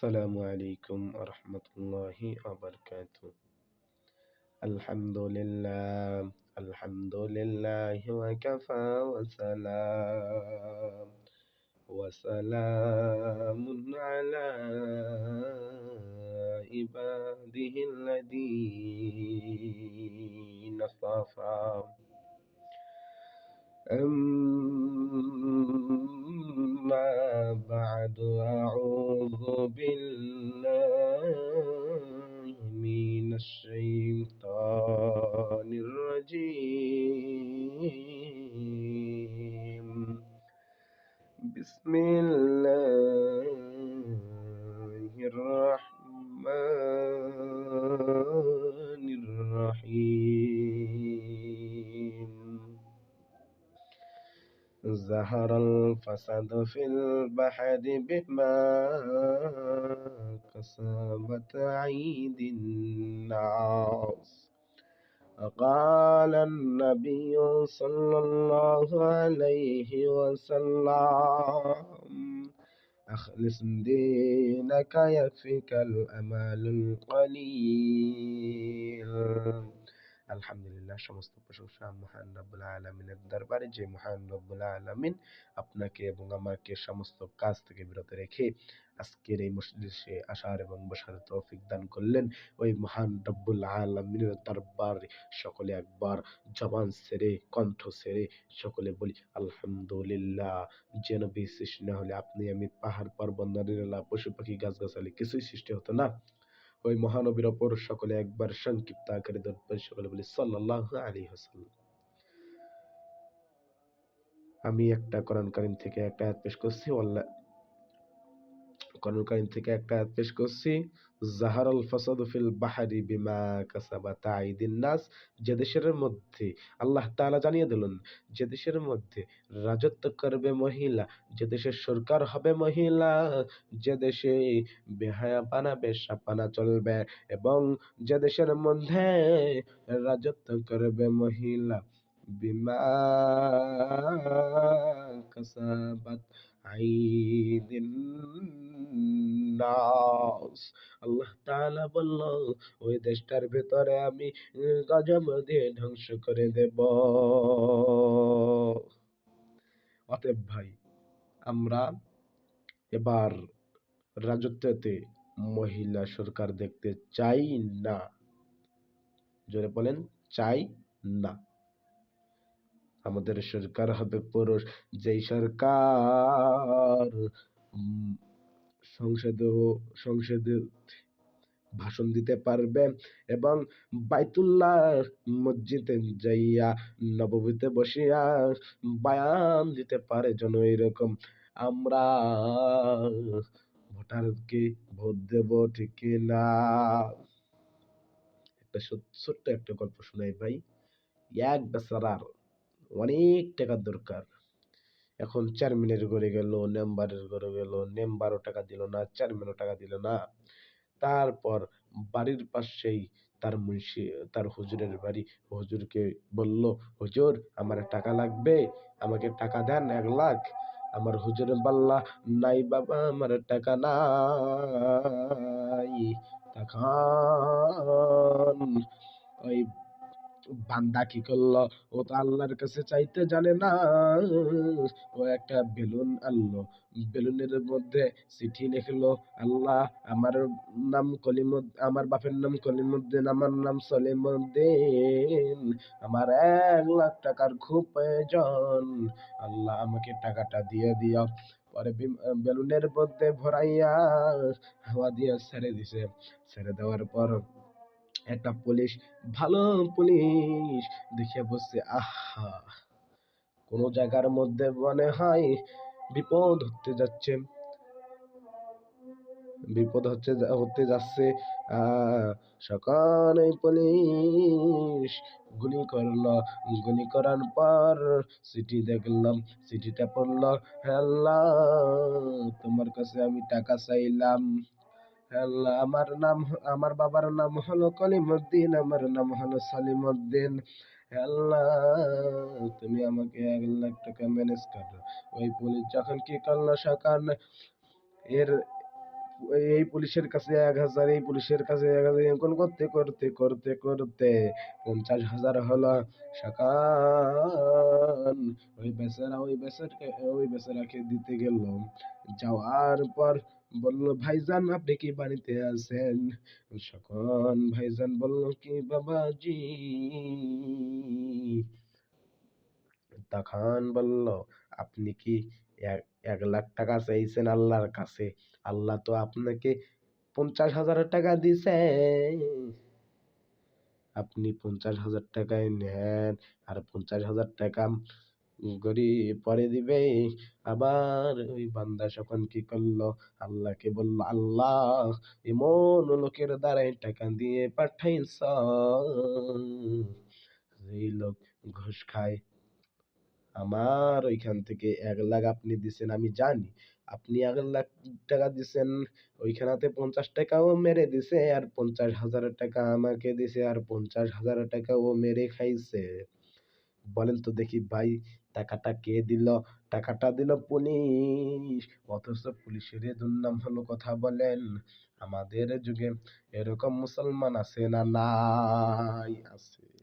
আসসালামু আলাইকুম আরহামতুল্লাহি ওয়াবারাকাতুহু। আলহামদুলিল্লাহ, আলহামদুলিল্লাহ ওয়া কাফা ওয়া সালামুন আলা ইবাদিহিল্লাযীনা ইসতাফা। أما بعد أعوذ بالله من الشيطان الرجيم. بسم الله الرحمن الرحيم. ظهر الفساد في البحر بما كسبت أيدي الناس. قال النبي صلى الله عليه وسلم: أخلص دينك يكفيك الأمل القليل. আলহামদুলিল্লাহ, সমস্ত প্রশংসা মহান রব্বুল আলামিনের দরবারে, যে মহান রব্বুল আলামিন আপনাকে এবং আমাকে সমস্ত কাজ থেকে বিরত রেখে আজকের এই মজলিসে আসার এবং বসার তৌফিক দান করলেন। ওই মহান রব্বুল আলামিনের দরবারে সকলে একবার জবান ছেড়ে, কণ্ঠ ছেড়ে সকলে বলি আলহামদুলিল্লাহ। যে নবী সৃষ্টি না হলে আপনি আমি, পাহাড় পর্বত নদী নালা পশু পাখি গাছগাছালি কিছুই সৃষ্টি হতো না। ওই মহানবীর ওপর সকলে একবার সংক্ষিপ্ত আকারে দরুদ সকলে বলি সাল্লাল্লাহু আলাইহি ওয়াসাল্লাম। আমি একটা কোরআন কারীম থেকে একটা আয়াত পেশ করছি। কোরআন কারীম থেকে একটা আয়াত পেশ করছি। জাহারাল ফাসাদু ফিল বাহরি বিমা কাসাবাত আইদিন নাস। যে দেশের মধ্যে আল্লাহ তাআলা জানিয়ে দিলেন, যে দেশের মধ্যে রাজত্ব করবে মহিলা, যে দেশের সরকার হবে মহিলা, যে দেশে বেহায়াপানা বেশ্যাপানা চলবে, এবং যে দেশের মধ্যে রাজত্ব করবে মহিলা বিমা কাসাবাত আইদিন নাস। আল্লাহ তাআলা বলল, ওই দেশটার ভেতরে আমি গজব দিয়ে ধ্বংস করে দেব। অতএব ভাই, আমরা এবার রাজত্বতে মহিলা সরকার দেখতে চাই না। জোরে বলেন, চাই না। আমাদের সরকার হবে পুরুষ, যেই সরকার সংসদে ভাষণ দিতে পারবে এবং বাইতুল্লাহ মসজিদে যাইয়া নববীতে বসিয়া বয়ান দিতে পারে, যেন এরকম আমরা ভোটারকে ভোট দেব, ঠিক না? একটা ছোট্ট একটা গল্প শোনাই ভাই। এক বেচারার অনেক টাকার দরকার। এখন চেয়ারম্যানের ঘরে গেল, মেম্বারের ঘরে গেল, মেম্বারও টাকা দিল না, চেয়ারম্যানও টাকা দিল না। তারপর বাড়ির পাশেই তার মুন্সি, তার হুজুরের বাড়ি, হুজুরকে বলল, হুজুর আমার টাকা লাগবে, আমাকে টাকা দেন 1 লাখ। আমার হুজুর বললা, নাই বাবা, আমার টাকা নাই। তখন ওই বান্দা কি করলো, ও তো আল্লাহর কাছে চাইতে জানে না। ও একটা বেলুন আনলো, বেলুনের মধ্যে চিঠি লিখলো, আল্লাহ আমার নাম আমার বাপের নাম কলিমুদ্দিন, আমার নাম সলিমুদ্দিন, আমার 1 লাখ টাকার খুব প্রয়োজন, আল্লাহ আমাকে টাকাটা দিয়ে দিও। পরে বেলুনের মধ্যে ভরাইয়া হাওয়া দিয়ে ছেড়ে দিছে। ছেড়ে দেওয়ার পর একটা পুলিশ, ভালো পুলিশ দেখে বসছে, আহা, কোন জায়গার মধ্যে মনে হয় বিপদ হতে যাচ্ছে, হতে যাচ্ছে। সকালে পুলিশ গুলি করলো, গুলি করার পর চিঠি দেখলাম, চিঠিটা পড়লো, হে আল্লাহ, তোমার কাছে আমি টাকা চাইলাম, আল্লাহ আমার বাবার নাম হলো কলিমুদ্দিন, আমার নাম হলো সলিমুদ্দিন, আল্লাহ তুমি আমাকে 1 লাখ টাকা ম্যানেজ করো। ওই পুলিশ যখন কি করলো, সকাল এর এই পুলিশের কাছে ১,০০০, এই পুলিশের কাছে ১,০০০, এরকম করতে করতে করতে করতে ৫০,০০০ হলো সকাল। ওই বেচারাকে দিতে গেল। যাওয়ার পর বলল, ভাইজান আপনি কি বাড়িতে আছেন? তখন ভাইজান বলল কি, বাবাজি। তখন বলল, আপনি কি ১ লাখ টাকা চাইছেন আল্লাহর কাছে? আল্লাহ তো আপনাকে ৫০,০০০ টাকা দিছে। আপনি ৫০,০০০ টাকায় নেন, আর ৫০,০০০ টাকা পরে দিবে। আবার ওই বান্দা যখন কি করলো, আল্লাহকে বলল, আল্লাহ এমন লোকের দ্বারাই টাকা দিয়ে পাঠাইছ যেই লোক ঘুষ খায়। আমার ওইখান থেকে ১ লাখ আপনি দিছেন, আমি জানি আপনি ১ লাখ টাকা দিছেন। ওইখানেতে ৫০ টাকাও মেরে দিছে, আর ৫০,০০০ টাকা আমাকে দিছে, আর ৫০,০০০ টাকা ও মেরে খাইছে। বলেন তো দেখি ভাই, টাকাটা কে দিল? টাকাটা দিল পুলিশ। অথচ পুলিশের এ দুর্নাম হলো কথা বলেন। আমাদের যুগে এরকম মুসলমান আছে না নাই? আছে।